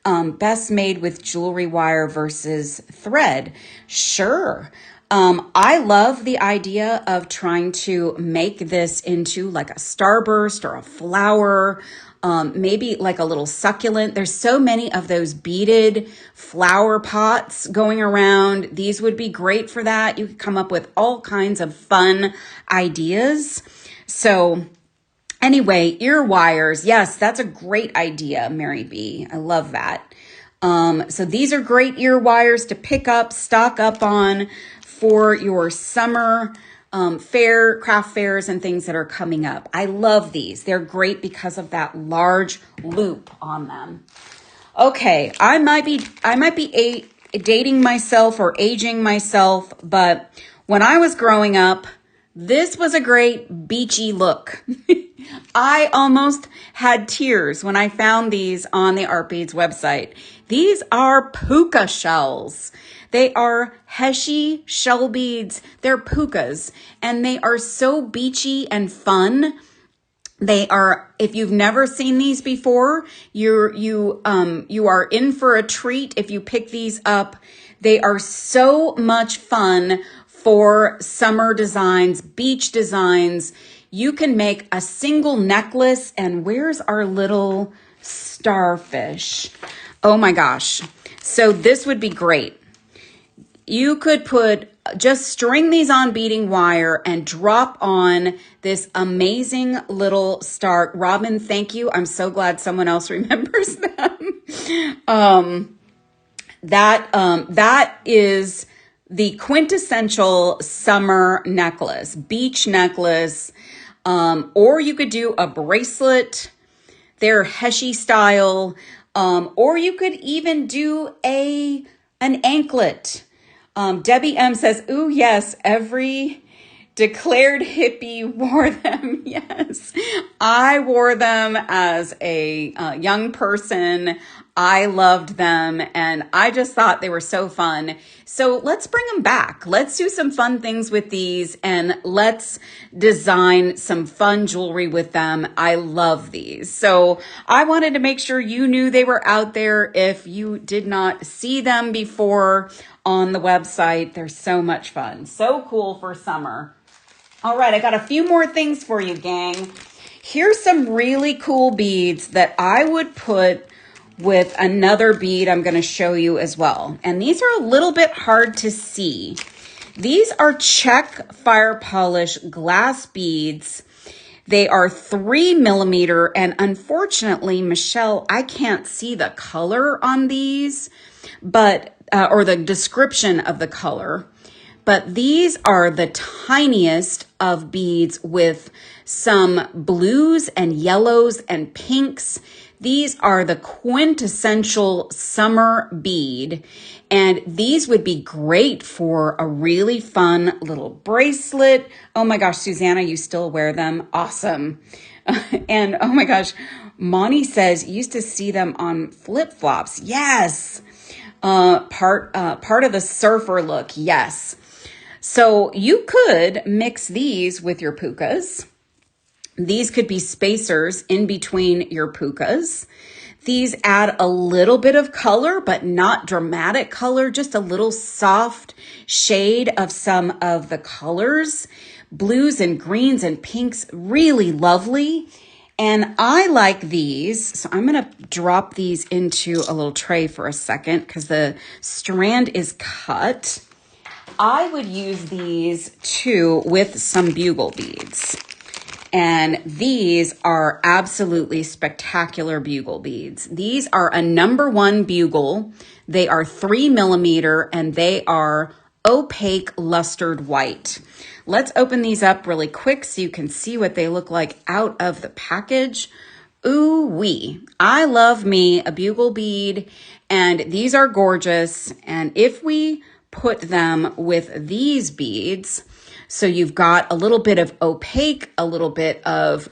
best made with jewelry wire versus thread. Sure. I love the idea of trying to make this into like a starburst or a flower, maybe like a little succulent. There's so many of those beaded flower pots going around. These would be great for that. You could come up with all kinds of fun ideas. So anyway, ear wires. Yes, that's a great idea, Mary B. I love that. So these are great ear wires to pick up, stock up on for your summer craft fairs and things that are coming up. I love these. They're great because of that large loop on them. Okay, I might be dating myself or aging myself, but when I was growing up, this was a great beachy look. I almost had tears when I found these on the Art Beads website. These are puka shells. They are Heshy shell beads. They're pukas, and they are so beachy and fun. They are, if you've never seen these before, you are in for a treat if you pick these up. They are so much fun for summer designs, beach designs. You can make a single necklace, and where's our little starfish? Oh my gosh. So this would be great. you could just string these on beading wire and drop on this amazing little star. Robin, thank you. I'm so glad someone else remembers them. That is the quintessential summer necklace, beach necklace. Or you could do a bracelet. They're Heshy style. Or you could even do an anklet. Debbie M says, ooh, yes, every declared hippie wore them. Yes, I wore them as a young person. I loved them and I just thought they were so fun. So let's bring them back. Let's do some fun things with these and let's design some fun jewelry with them. I love these. So I wanted to make sure you knew they were out there if you did not see them before on the website. They're so much fun. So cool for summer. All right, I got a few more things for you, gang. Here's some really cool beads that I would put with another bead I'm going to show you as well. And these are a little bit hard to see. These are Czech fire polish glass beads. They are 3 millimeter, and unfortunately, Michelle, I can't see the color on these, but or the description of the color. But these are the tiniest of beads with some blues and yellows and pinks. These are the quintessential summer bead, and these would be great for a really fun little bracelet. Oh my gosh, Susanna, you still wear them? Awesome. And oh my gosh, Monty says you used to see them on flip-flops. Yes. Part of the surfer look. Yes. So you could mix these with your pukas. These could be spacers in between your pukas. These add a little bit of color, but not dramatic color, just a little soft shade of some of the colors. Blues and greens and pinks, really lovely. And I like these, so I'm going to drop these into a little tray for a second because the strand is cut. I would use these too with some bugle beads. And these are absolutely spectacular bugle beads. These are a #1 bugle. They are 3 millimeter and they are opaque lustered white. Let's open these up really quick so you can see what they look like out of the package. Ooh wee. I love me a bugle bead, and these are gorgeous. And if we put them with these beads, so you've got a little bit of opaque, a little bit of,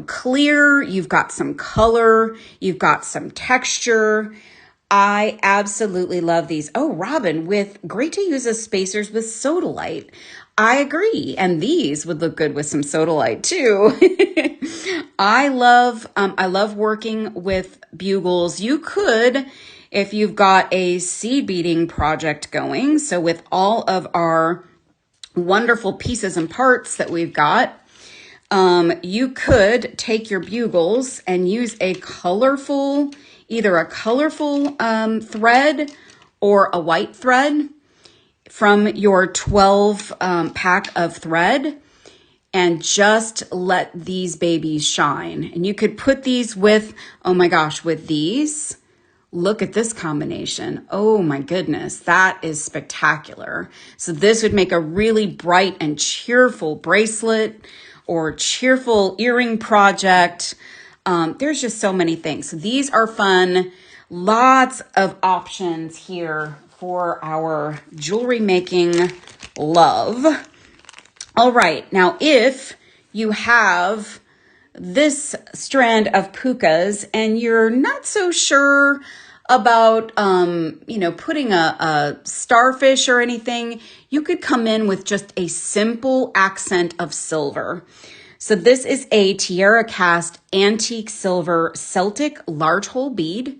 clear, you've got some color, you've got some texture. I absolutely love these. Oh, Robin, great to use as spacers with sodalite. I agree. And these would look good with some sodalite too. I love working with bugles. You could, if you've got a seed beading project going. So with all of our wonderful pieces and parts that we've got, you could take your bugles and use either a colorful thread or a white thread from your 12 pack of thread and just let these babies shine. And you could put these with, oh my gosh, with these. Look at this combination. Oh my goodness, that is spectacular. So this would make a really bright and cheerful bracelet or cheerful earring project. There's just so many things. So these are fun. Lots of options here for our jewelry making love. All right, now if you have this strand of pukas and you're not so sure about, putting a starfish or anything, you could come in with just a simple accent of silver. So this is a Tiara Cast Antique Silver Celtic large hole bead,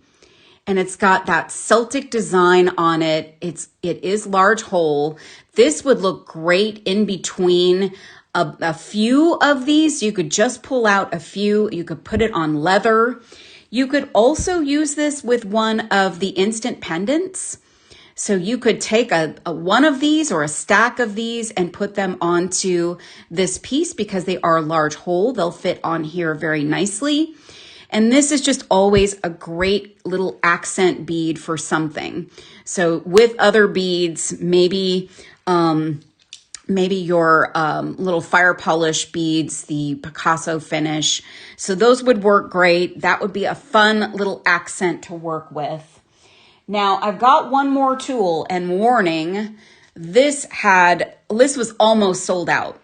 and it's got that Celtic design on it. It is large hole. This would look great in between a few of these. You could just pull out a few. You could put it on leather. You could also use this with one of the instant pendants. So you could take a one of these or a stack of these and put them onto this piece because they are large hole. They'll fit on here very nicely. And this is just always a great little accent bead for something. So with other beads, maybe your little fire polish beads, the Picasso finish. So those would work great. That would be a fun little accent to work with. Now I've got one more tool, and warning, this was almost sold out,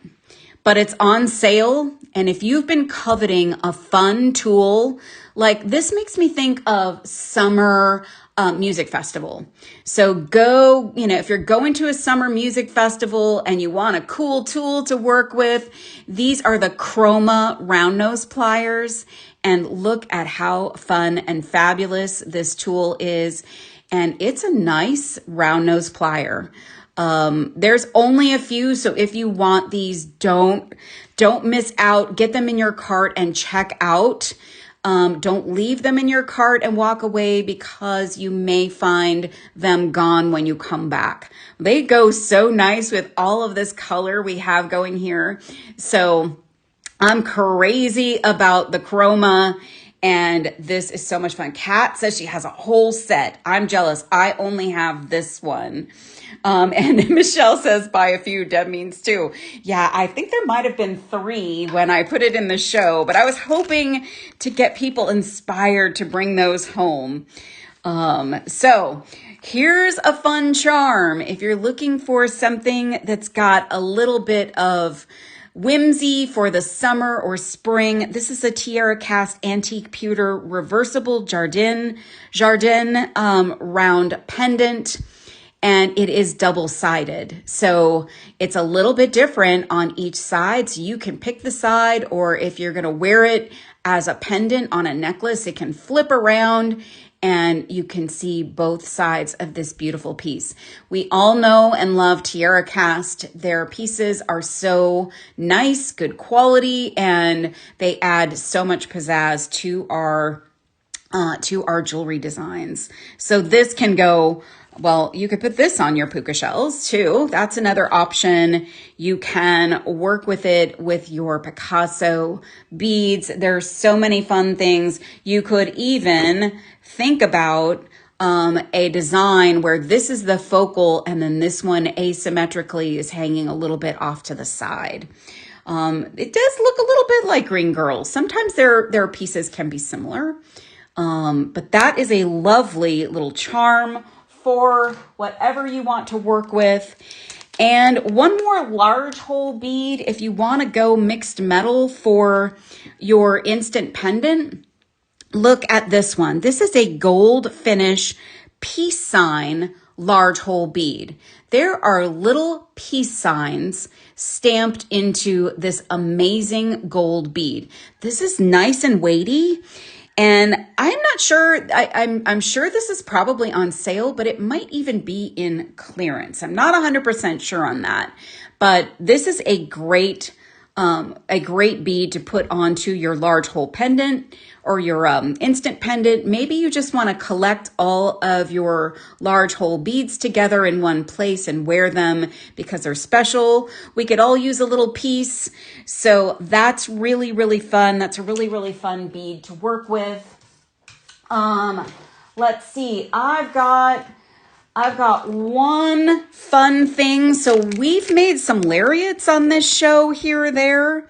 but it's on sale. And if you've been coveting a fun tool, like this makes me think of summer music festival. So go, if you're going to a summer music festival and you want a cool tool to work with, these are the Chroma round nose pliers. And look at how fun and fabulous this tool is. And it's a nice round nose plier. There's only a few, so if you want these, don't miss out. Get them in your cart and check out. Don't leave them in your cart and walk away because you may find them gone when you come back. They go so nice with all of this color we have going here. So I'm crazy about the Chroma. And this is so much fun. Kat says she has a whole set. I'm jealous. I only have this one. And Michelle says buy a few. Deb means two. Yeah, I think there might have been 3 when I put it in the show, but I was hoping to get people inspired to bring those home. So here's a fun charm. If you're looking for something that's got a little bit of whimsy for the summer or spring, this is a Tiara Cast Antique Pewter Reversible Jardin round pendant, and it is double-sided. So it's a little bit different on each side. So you can pick the side, or if you're going to wear it as a pendant on a necklace, it can flip around and you can see both sides of this beautiful piece. We all know and love Tiara Cast. Their pieces are so nice, good quality, and they add so much pizzazz to our jewelry designs. So this can go, well, you could put this on your puka shells too. That's another option. You can work with it with your Picasso beads. There's so many fun things. You could even think about a design where this is the focal and then this one asymmetrically is hanging a little bit off to the side. It does look a little bit like Green Girls. Sometimes their pieces can be similar. But that is a lovely little charm for whatever you want to work with. And one more large hole bead, if you want to go mixed metal for your instant pendant, look at this one. This is a gold finish peace sign large hole bead. There are little peace signs stamped into this amazing gold bead. This is nice and weighty. And I'm not sure, I'm sure this is probably on sale, but it might even be in clearance. I'm not 100% sure on that, but this is a great bead to put onto your large hole pendant or your instant pendant. Maybe you just want to collect all of your large hole beads together in one place and wear them because they're special. We could all use a little piece. So that's really, really fun. That's a really, really fun bead to work with. Let's see. I've got one fun thing. So we've made some lariats on this show here or there.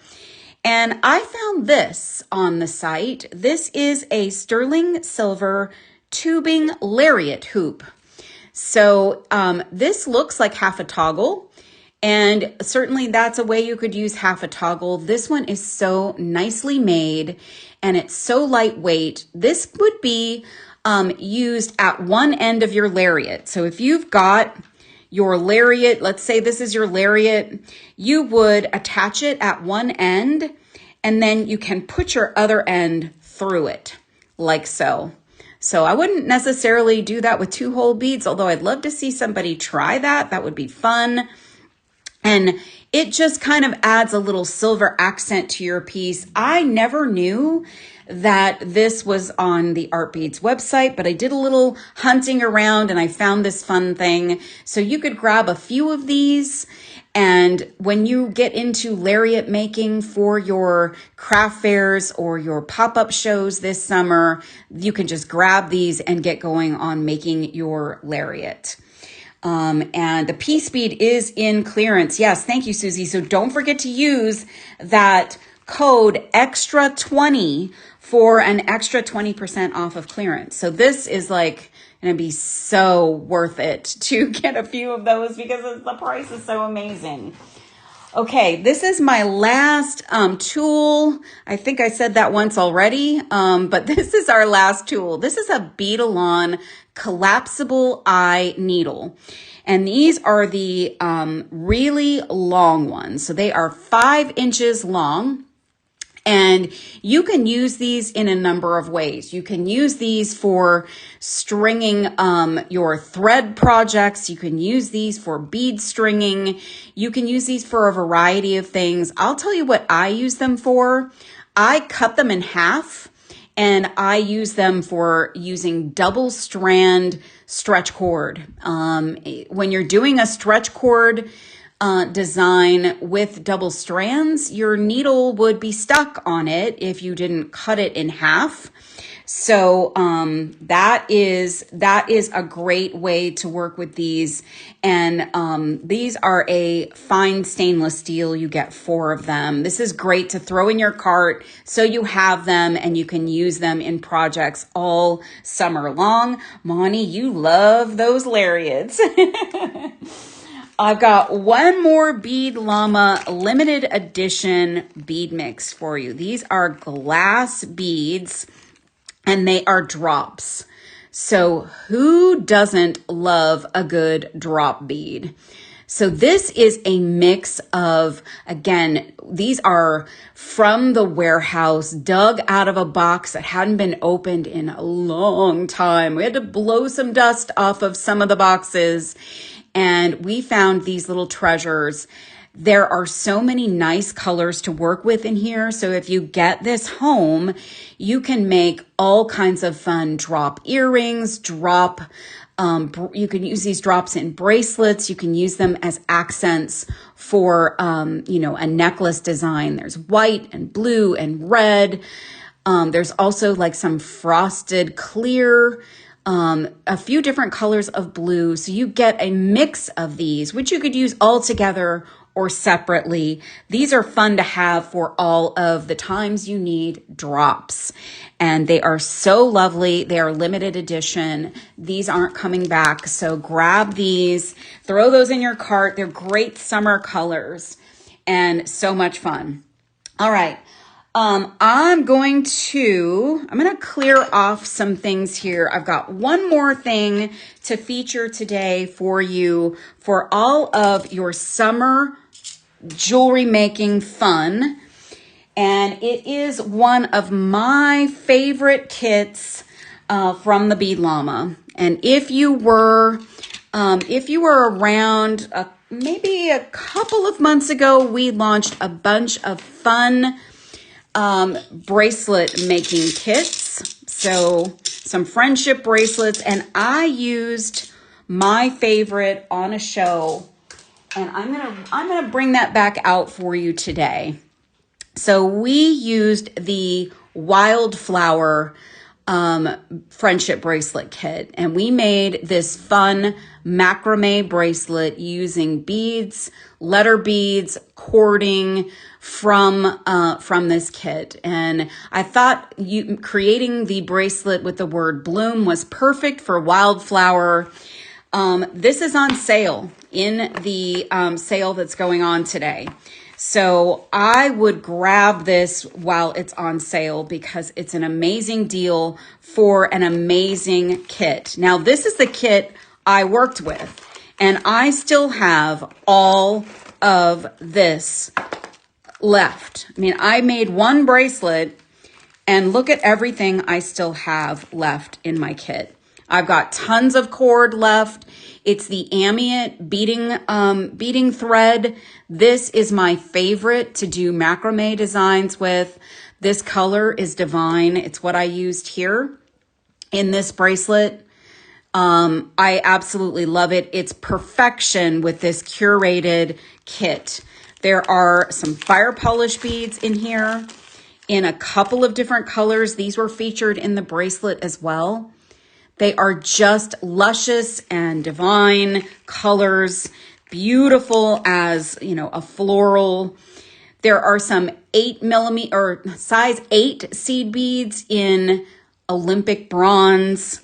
And I found this on the site. This is a sterling silver tubing lariat hoop. So this looks like half a toggle. And certainly that's a way you could use half a toggle. This one is so nicely made and it's so lightweight. This would be used at one end of your lariat. So if you've got your lariat, let's say this is your lariat, you would attach it at one end and then you can put your other end through it like so. So I wouldn't necessarily do that with 2 hole beads, although I'd love to see somebody try that. That would be fun. And it just kind of adds a little silver accent to your piece. I never knew that this was on the Art Beads website, but I did a little hunting around and I found this fun thing. So you could grab a few of these, and when you get into lariat making for your craft fairs or your pop-up shows this summer, you can just grab these and get going on making your lariat. And the piece bead is in clearance. Yes, thank you, Susie. So don't forget to use that code extra20 for an extra 20% off of clearance. So this is like going to be so worth it to get a few of those because the price is so amazing. Okay, this is my last tool. I think I said that once already, but this is our last tool. This is a Bead-A-Lawn collapsible eye needle. And these are the really long ones. So they are 5 inches long. And you can use these in a number of ways. You can use these for stringing your thread projects. You can use these for bead stringing. You can use these for a variety of things. I'll tell you what I use them for. I cut them in half and I use them for using double strand stretch cord. When you're doing a stretch cord design with double strands, your needle would be stuck on it if you didn't cut it in half. So that is a great way to work with these. And these are a fine stainless steel. You get 4 of them. This is great to throw in your cart so you have them and you can use them in projects all summer long. Monty, you love those lariats. I've got one more Bead Llama limited edition bead mix for you. These are glass beads and they are drops. So who doesn't love a good drop bead? So this is a mix of, again, these are from the warehouse, dug out of a box that hadn't been opened in a long time. We had to blow some dust off of some of the boxes. And we found these little treasures. There are so many nice colors to work with in here. So if you get this home, you can make all kinds of fun drop earrings, you can use these drops in bracelets. You can use them as accents for, a necklace design. There's white and blue and red. There's also like some frosted clear, a few different colors of blue. So you get a mix of these, which you could use all together or separately. These are fun to have for all of the times you need drops. And they are so lovely. They are limited edition. These aren't coming back. So grab these, throw those in your cart. They're great summer colors and so much fun. All right. I'm going to clear off some things here. I've got one more thing to feature today for you for all of your summer jewelry making fun. And it is one of my favorite kits from the Bead Llama. And if you were around maybe a couple of months ago, we launched a bunch of fun bracelet making kits. So some friendship bracelets, and I used my favorite on a show, and I'm gonna bring that back out for you today. So we used the Wildflower friendship bracelet kit, and we made this fun macrame bracelet using beads, letter beads, cording from this kit. And I thought creating the bracelet with the word bloom was perfect for Wildflower. This is on sale in the sale that's going on today. So I would grab this while it's on sale because it's an amazing deal for an amazing kit. Now, this is the kit I worked with, and I still have all of this left. I mean, I made one bracelet, and look at everything I still have left in my kit. I've got tons of cord left. It's the ambient beading thread. This is my favorite to do macrame designs with. This color is divine. It's what I used here in this bracelet. I absolutely love it. It's perfection with this curated kit. There are some fire polish beads in here in a couple of different colors. These were featured in the bracelet as well. They are just luscious and divine colors, beautiful as, you know, a floral. There are some 8mm or size 8 seed beads in Olympic bronze.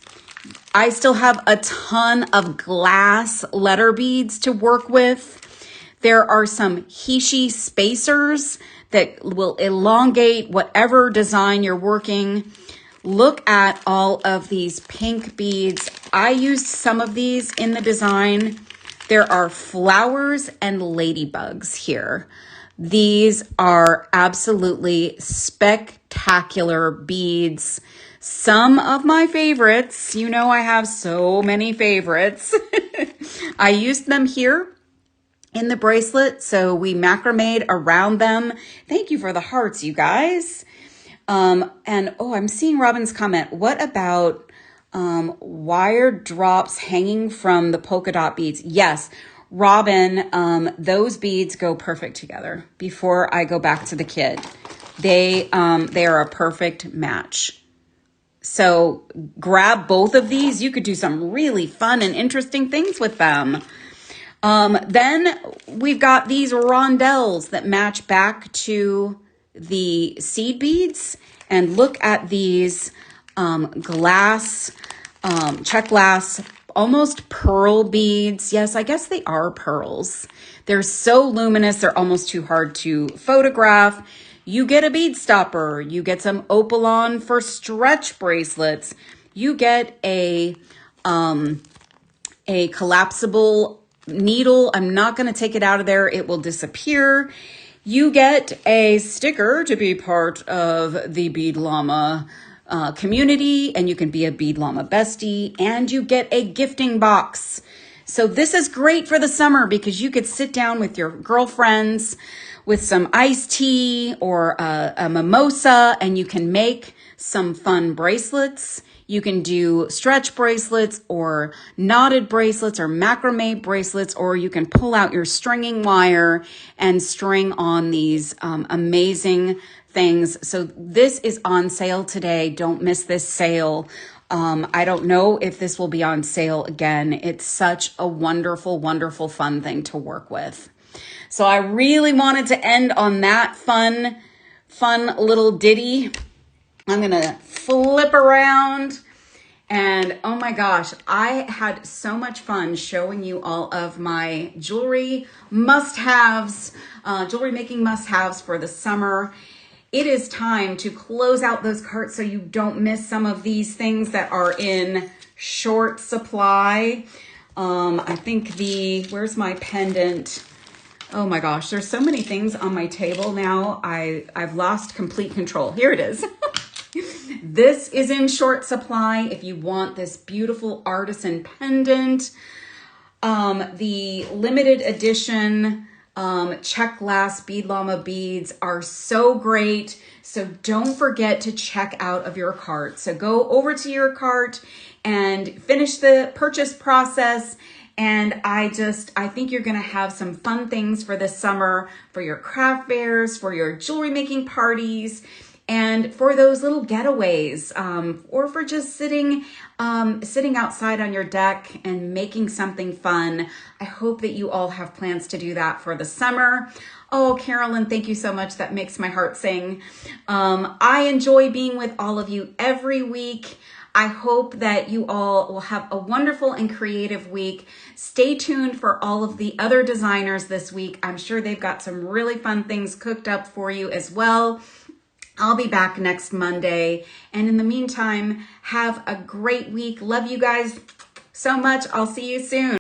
I still have a ton of glass letter beads to work with. There are some Hishi spacers that will elongate whatever design you're working. Look at all of these pink beads. I used some of these in the design. There are flowers and ladybugs here. These are absolutely spectacular beads. Some of my favorites, you know I have so many favorites. I used them here in the bracelet, so we macrameed around them. Thank you for the hearts, you guys. And oh, I'm seeing Robin's comment. What about wire drops hanging from the polka dot beads? Yes, Robin, those beads go perfect together. Before I go back to the kit, they are a perfect match. So grab both of these. You could do some really fun and interesting things with them. Then we've got these rondelles that match back to the seed beads, and look at these glass, check glass, almost pearl beads. Yes, I guess they are pearls. They're so luminous, they're almost too hard to photograph. You get a bead stopper, you get some opalon for stretch bracelets, you get a collapsible needle. I'm not going to take it out of there, it will disappear. You get a sticker to be part of the Bead Llama community, and you can be a Bead Llama bestie, and you get a gifting box. So this is great for the summer because you could sit down with your girlfriends with some iced tea or a mimosa, and you can make some fun bracelets. You can do stretch bracelets or knotted bracelets or macrame bracelets, or you can pull out your stringing wire and string on these amazing things. So this is on sale today. Don't miss this sale. I don't know if this will be on sale again. It's such a wonderful, wonderful, fun thing to work with. So I really wanted to end on that fun little ditty. I'm going to flip around, and oh my gosh, I had so much fun showing you all of my jewelry must-haves, jewelry making must-haves for the summer. It is time to close out those carts so you don't miss some of these things that are in short supply. I think where's my pendant? Oh my gosh, there's so many things on my table now. I've lost complete control. Here it is. This is in short supply if you want this beautiful artisan pendant. The limited edition check glass bead llama beads are so great. So don't forget to check out of your cart. So go over to your cart and finish the purchase process. And I think you're going to have some fun things for this summer, for your craft fairs, for your jewelry making parties, and for those little getaways, or for just sitting outside on your deck and making something fun. I hope that you all have plans to do that for the summer. Oh, Carolyn, thank you so much. That makes my heart sing. I enjoy being with all of you every week. I hope that you all will have a wonderful and creative week. Stay tuned for all of the other designers this week. I'm sure they've got some really fun things cooked up for you as well. I'll be back next Monday. And in the meantime, have a great week. Love you guys so much. I'll see you soon.